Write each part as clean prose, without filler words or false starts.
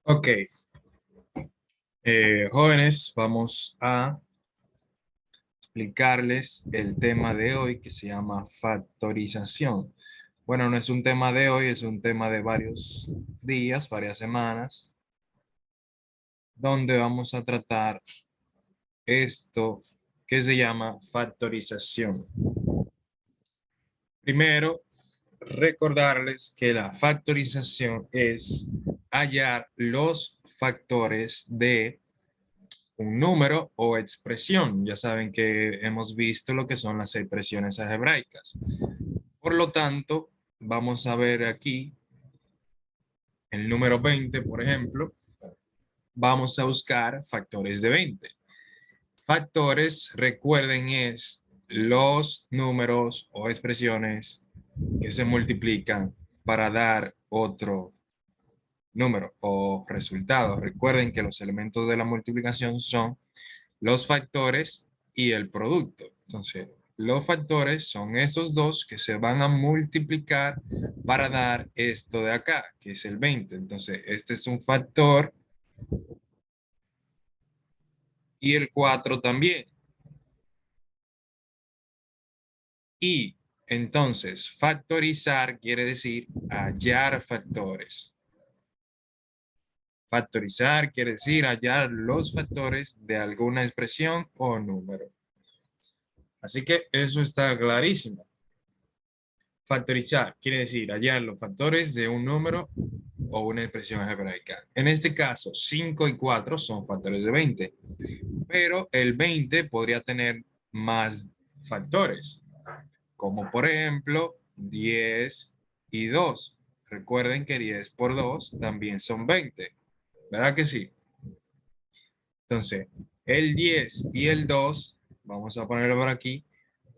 Ok, jóvenes, vamos a explicarles el tema de hoy que se llama factorización. Bueno, no es un tema de hoy, es un tema de varios días, varias semanas, donde vamos a tratar esto que se llama factorización. Primero, recordarles que la factorización es hallar los factores de un número o expresión. Ya saben que hemos visto lo que son las expresiones algebraicas. Por lo tanto, vamos a ver aquí el número 20, por ejemplo. Vamos a buscar factores de 20. Factores, recuerden, es los números o expresiones que se multiplican para dar otro número o resultado. Recuerden que los elementos de la multiplicación son los factores y el producto. Entonces, los factores son esos dos que se van a multiplicar para dar esto de acá, que es el 20. Entonces, este es un factor y el 4 también. Y entonces, factorizar quiere decir hallar factores. Factorizar quiere decir hallar los factores de alguna expresión o número. Así que eso está clarísimo. Factorizar quiere decir hallar los factores de un número o una expresión algebraica. En este caso, 5 y 4 son factores de 20, pero el 20 podría tener más factores, como por ejemplo 10 y 2. Recuerden que 10 por 2 también son 20, ¿verdad que sí? Entonces, el 10 y el 2, vamos a ponerlo por aquí,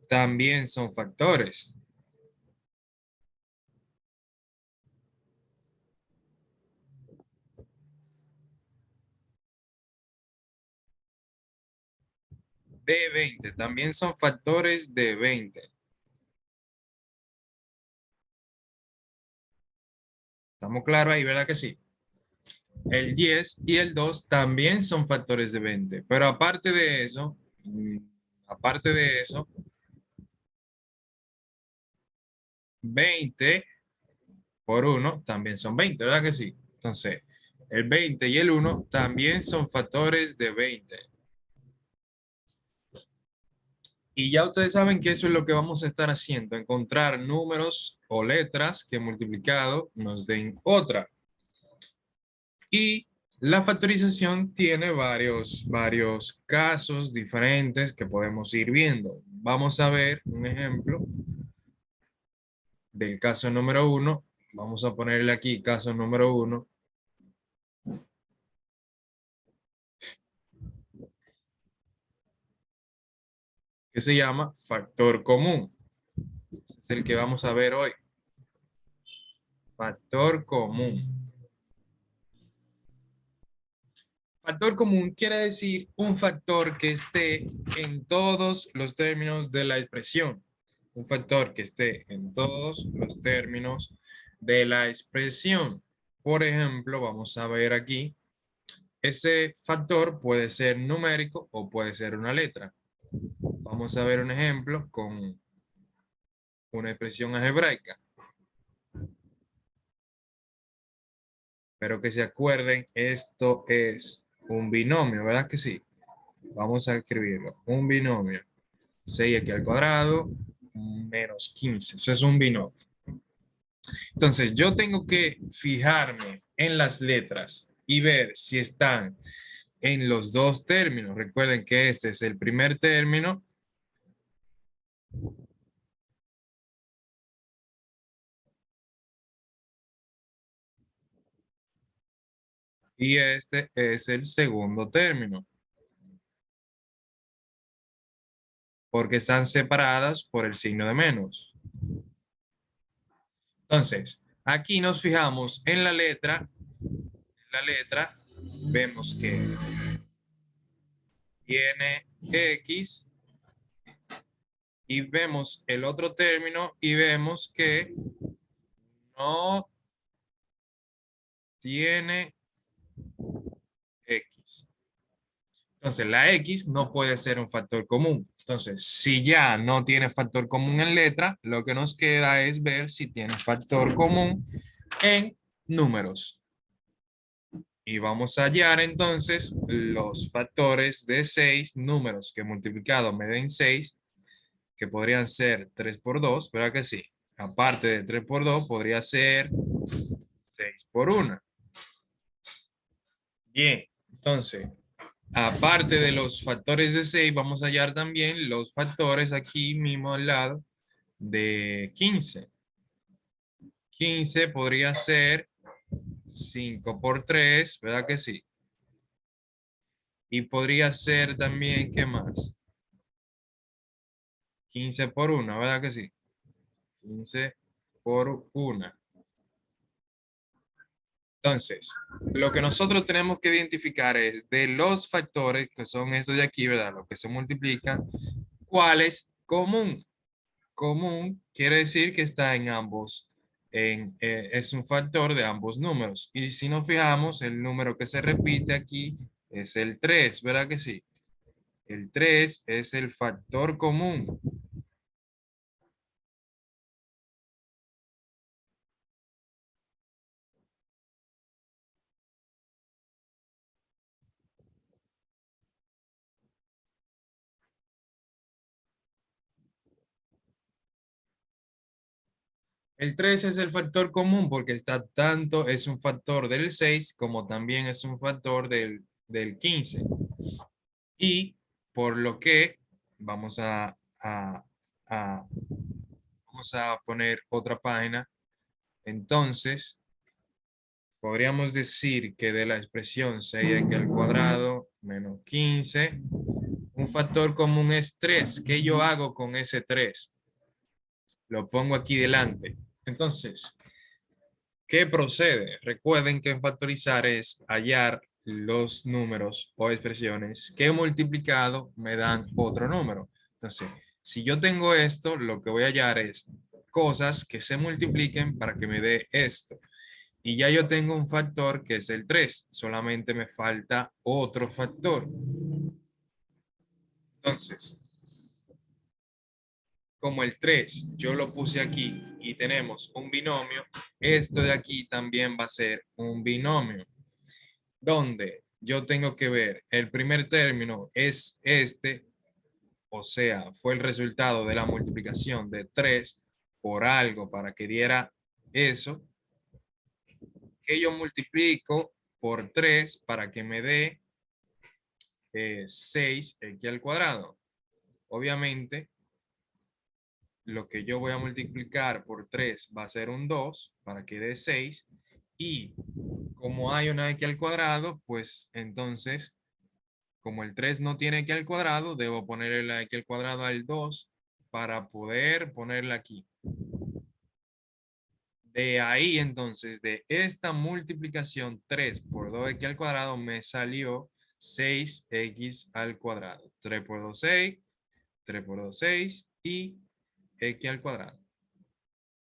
también son factores. De 20, también son factores de 20. ¿Estamos claros ahí, verdad que sí? El 10 y el 2 también son factores de 20, pero aparte de eso, 20 por 1 también son 20, ¿verdad que sí? Entonces, el 20 y el 1 también son factores de 20. Y ya ustedes saben que eso es lo que vamos a estar haciendo, encontrar números o letras que multiplicado nos den otra. Y la factorización tiene varios casos diferentes que podemos ir viendo. Vamos a ver un ejemplo del caso número uno. Vamos a ponerle aquí caso número uno, que se llama factor común. Ese es el que vamos a ver hoy. Factor común. Factor común quiere decir un factor que esté en todos los términos de la expresión. Un factor que esté en todos los términos de la expresión. Por ejemplo, vamos a ver aquí, ese factor puede ser numérico o puede ser una letra. Vamos a ver un ejemplo con una expresión algebraica. Pero que se acuerden, esto es un binomio, ¿verdad que sí? Vamos a escribirlo. Un binomio. 6 aquí al cuadrado menos 15. Eso es un binomio. Entonces, yo tengo que fijarme en las letras y ver si están en los dos términos. Recuerden que este es el primer término y este es el segundo término, porque están separadas por el signo de menos. Entonces, aquí nos fijamos en la letra. En la letra vemos que tiene X y vemos el otro término y vemos que no tiene X. Entonces, la X no puede ser un factor común. Entonces, si ya no tiene factor común en letra, lo que nos queda es ver si tiene factor común en números. Y vamos a hallar entonces los factores de 6 números que multiplicado me den 6, que podrían ser 3 por 2, ¿verdad que sí? Aparte de 3 por 2, podría ser 6 por 1. Bien, entonces, aparte de los factores de 6, vamos a hallar también los factores aquí mismo al lado de 15. 15 podría ser 5 por 3, ¿verdad que sí? Y podría ser también, ¿qué más? 15 por 1, ¿verdad que sí? 15 por 1. Entonces, lo que nosotros tenemos que identificar es de los factores que son estos de aquí, ¿verdad? Lo que se multiplica, ¿cuál es común? Común quiere decir que está en ambos, es un factor de ambos números. Y si nos fijamos, el número que se repite aquí es el 3, ¿verdad que sí? El 3 es el factor común. El 3 es el factor común porque está tanto, es un factor del 6 como también es un factor del 15. Y por lo que vamos a- vamos a poner otra página. Entonces, podríamos decir que de la expresión 6x al cuadrado menos 15, un factor común es 3. ¿Qué yo hago con ese 3? Lo pongo aquí delante. Entonces, ¿qué procede? Recuerden que en factorizar es hallar los números o expresiones que multiplicado me dan otro número. Entonces, si yo tengo esto, lo que voy a hallar es cosas que se multipliquen para que me dé esto. Y ya yo tengo un factor que es el 3. Solamente me falta otro factor. Entonces, como el 3 yo lo puse aquí y tenemos un binomio, esto de aquí también va a ser un binomio, donde yo tengo que ver el primer término es este, o sea, fue el resultado de la multiplicación de 3 por algo para que diera eso, que yo multiplico por 3 para que me dé 6x al cuadrado. Obviamente, lo que yo voy a multiplicar por 3 va a ser un 2 para que dé 6. Y como hay una x al cuadrado, pues entonces, como el 3 no tiene x al cuadrado, debo ponerle la x al cuadrado al 2 para poder ponerla aquí. De ahí entonces, de esta multiplicación 3 por 2x al cuadrado, me salió 6x al cuadrado. 3 por 2, 6. 3 por 2, 6 y x al cuadrado.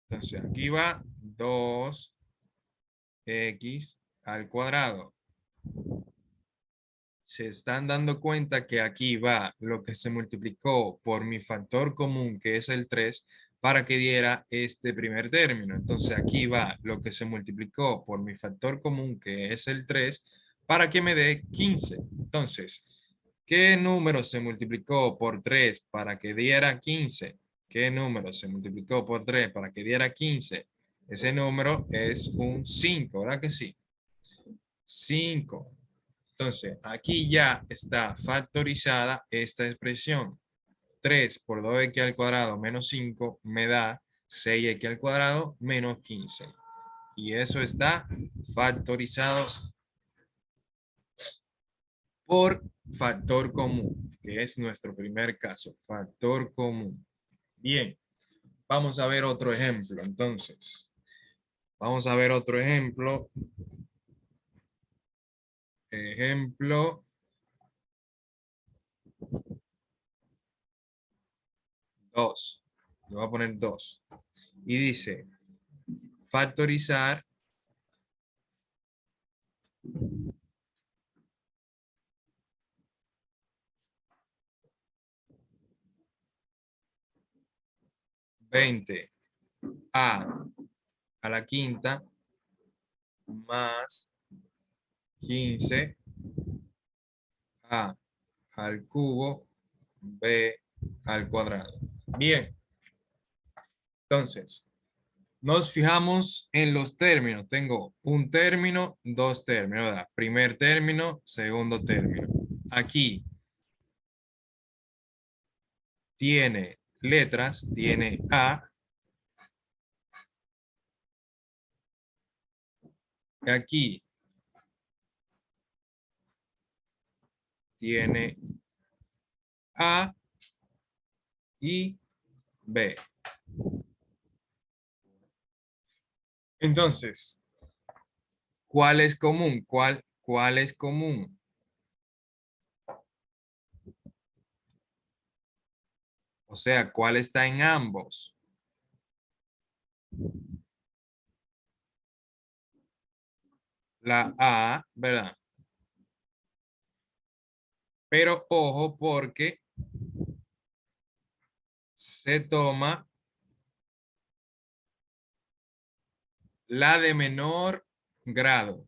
Entonces aquí va 2x al cuadrado. Se están dando cuenta que aquí va lo que se multiplicó por mi factor común, que es el 3, para que diera este primer término. Entonces aquí va lo que se multiplicó por mi factor común, que es el 3, para que me dé 15. Entonces, ¿qué número se multiplicó por 3 para que diera 15? ¿Qué número se multiplicó por 3 para que diera 15? Ese número es un 5, ¿verdad que sí? 5. Entonces, aquí ya está factorizada esta expresión. 3 por 2x al cuadrado menos 5 me da 6x al cuadrado menos 15. Y eso está factorizado por factor común, que es nuestro primer caso, factor común. Bien, vamos a ver otro ejemplo. Entonces, vamos a ver otro ejemplo. Ejemplo 2. Le voy a poner 2. Y dice, factorizar 20a la quinta más 15a al cubo b al cuadrado. Bien, entonces, nos fijamos en los términos. Tengo un término, dos términos, ¿verdad? Primer término, segundo término. Aquí tiene letras, tiene A. Aquí tiene A y B. Entonces, ¿cuál es común? ¿Cuál es común? O sea, ¿cuál está en ambos? La A, ¿verdad? Pero ojo porque se toma la de menor grado.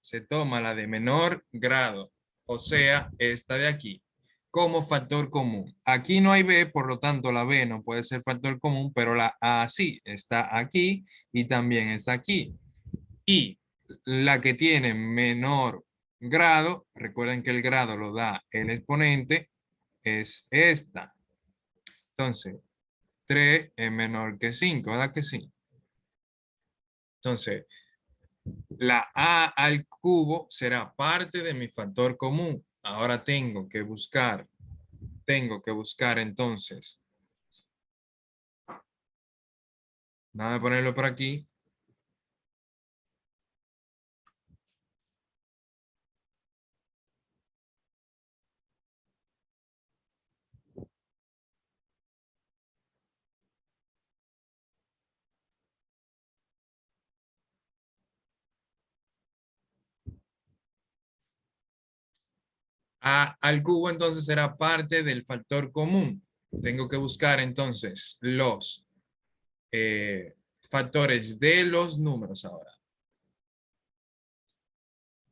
Se toma la de menor grado, o sea, esta de aquí, como factor común. Aquí no hay B, por lo tanto la B no puede ser factor común, pero la A sí, está aquí y también está aquí. Y la que tiene menor grado, recuerden que el grado lo da el exponente, es esta. Entonces, 3 es menor que 5, ¿verdad que sí? Entonces, la A al cubo será parte de mi factor común. Ahora tengo que buscar entonces, nada de ponerlo por aquí. A al cubo entonces será parte del factor común. Tengo que buscar entonces los factores de los números ahora.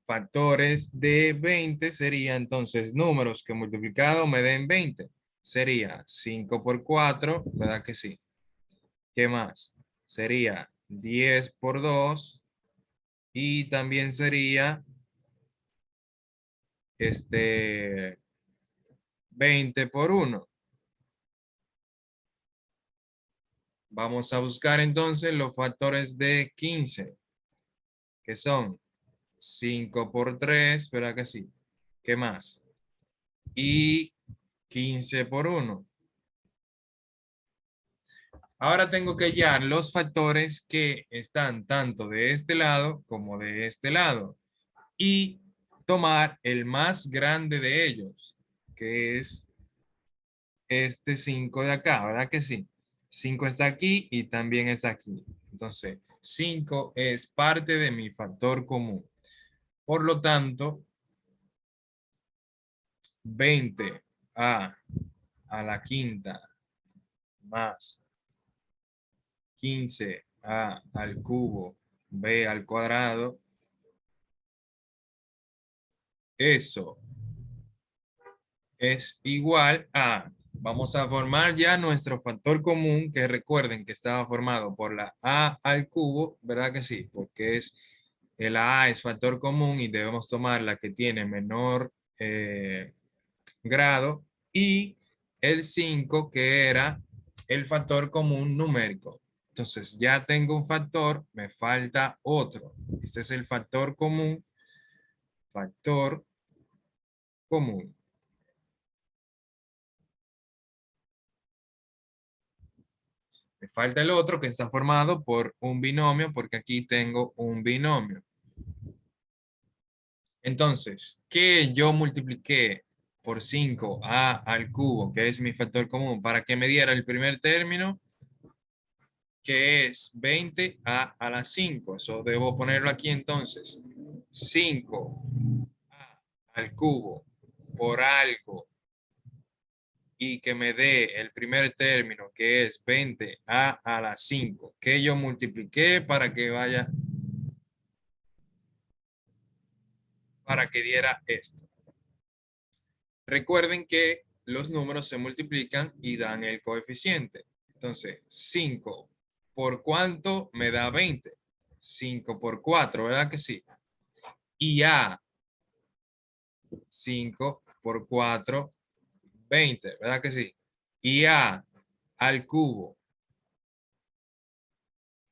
Factores de 20 sería entonces números que multiplicado me den 20. Sería 5 por 4, ¿verdad que sí? ¿Qué más? Sería 10 por 2 y también sería 20 por 1. Vamos a buscar entonces los factores de 15, que son 5 por 3, ¿verdad que sí? ¿Qué más? Y 15 por 1. Ahora tengo que hallar los factores que están tanto de este lado como de este lado y tomar el más grande de ellos, que es este 5 de acá, ¿verdad que sí? 5 está aquí y también está aquí. Entonces, 5 es parte de mi factor común. Por lo tanto, 20a la quinta más 15a al cubo b al cuadrado, eso es igual a, vamos a formar ya nuestro factor común, que recuerden que estaba formado por la a al cubo, ¿verdad que sí? Porque el a es factor común y debemos tomar la que tiene menor grado, y el 5 que era el factor común numérico. Entonces ya tengo un factor, me falta otro. Este es el factor común. Me falta el otro que está formado por un binomio, porque aquí tengo un binomio. Entonces, ¿qué yo multipliqué por 5a al cubo, que es mi factor común, para que me diera el primer término, que es 20a a la 5? Eso debo ponerlo aquí entonces. 5a al cubo por algo y que me dé el primer término, que es 20a a la 5, que yo multipliqué para que vaya, para que diera esto. Recuerden que los números se multiplican y dan el coeficiente. Entonces, 5 por cuánto me da 20. 5 por 4, ¿verdad que sí? Y a 5 por 4, 20, ¿verdad que sí? Y a al cubo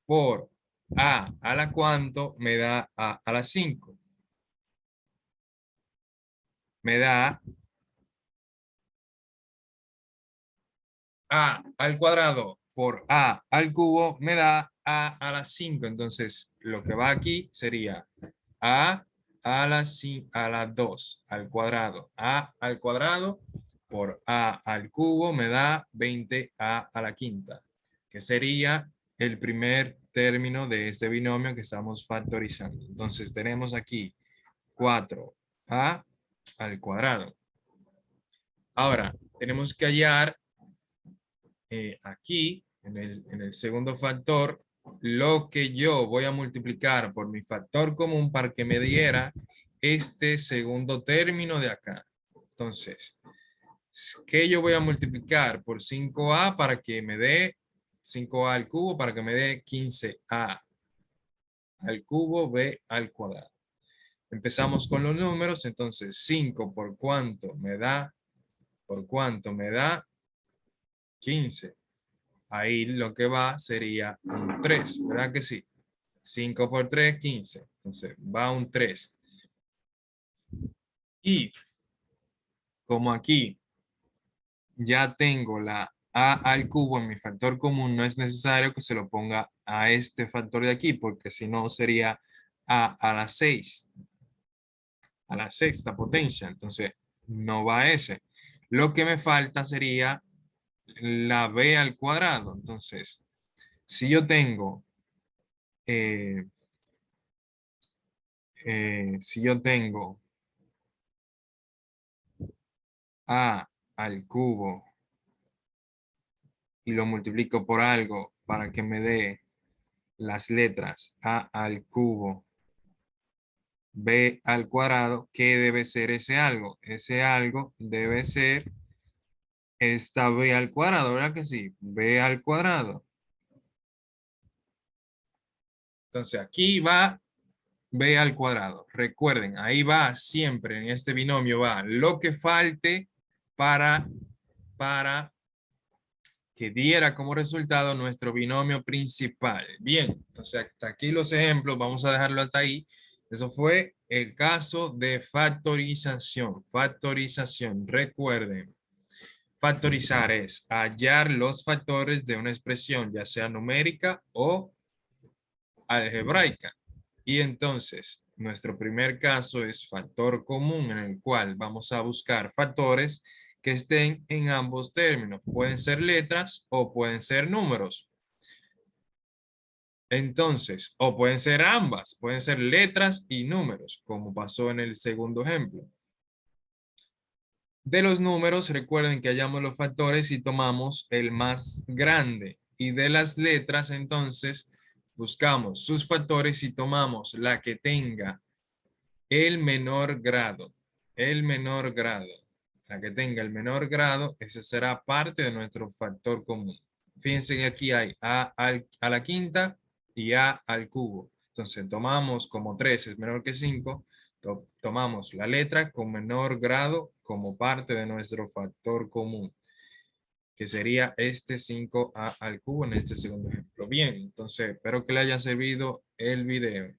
por a la cuánto me da a la 5. Me da a al cuadrado por a al cubo me da a la 5. Entonces, lo que va aquí sería a la 5, a la 2 al cuadrado. A al cuadrado por a al cubo me da 20a a la quinta, que sería el primer término de este binomio que estamos factorizando. Entonces, tenemos aquí 4a al cuadrado. Ahora, tenemos que hallar aquí, en el segundo factor, lo que yo voy a multiplicar por mi factor común para que me diera este segundo término de acá. Entonces, ¿qué yo voy a multiplicar por 5a para que me dé 5a al cubo para que me dé 15a al cubo b al cuadrado? Empezamos con los números, entonces 5 por cuánto me da 15. Ahí lo que va sería un 3, ¿verdad que sí? 5 por 3, 15. Entonces va un 3. Y como aquí ya tengo la a al cubo en mi factor común, no es necesario que se lo ponga a este factor de aquí, porque si no sería a la 6, a la sexta potencia. Entonces no va ese. Lo que me falta sería la b al cuadrado. Entonces, si yo tengo eh, si yo tengo a al cubo y lo multiplico por algo para que me dé las letras a al cubo, b al cuadrado, ¿qué debe ser ese algo? Ese algo debe ser esta b al cuadrado, ¿verdad que sí? B al cuadrado. Entonces aquí va b al cuadrado. Recuerden, ahí va siempre en este binomio va lo que falte para que diera como resultado nuestro binomio principal. Bien, entonces hasta aquí los ejemplos, vamos a dejarlo hasta ahí. Eso fue el caso de factorización. Factorización, recuerden, factorizar es hallar los factores de una expresión, ya sea numérica o algebraica. Y entonces, nuestro primer caso es factor común, en el cual vamos a buscar factores que estén en ambos términos. Pueden ser letras o pueden ser números. Entonces, o pueden ser ambas, pueden ser letras y números, como pasó en el segundo ejemplo. De los números, recuerden que hallamos los factores y tomamos el más grande. Y de las letras, entonces, buscamos sus factores y tomamos la que tenga el menor grado. El menor grado. La que tenga el menor grado, ese será parte de nuestro factor común. Fíjense que aquí hay a la quinta y a al cubo. Entonces tomamos como 3 es menor que 5, tomamos la letra con menor grado como parte de nuestro factor común, que sería este 5a al cubo en este segundo ejemplo. Bien, entonces espero que le haya servido el video.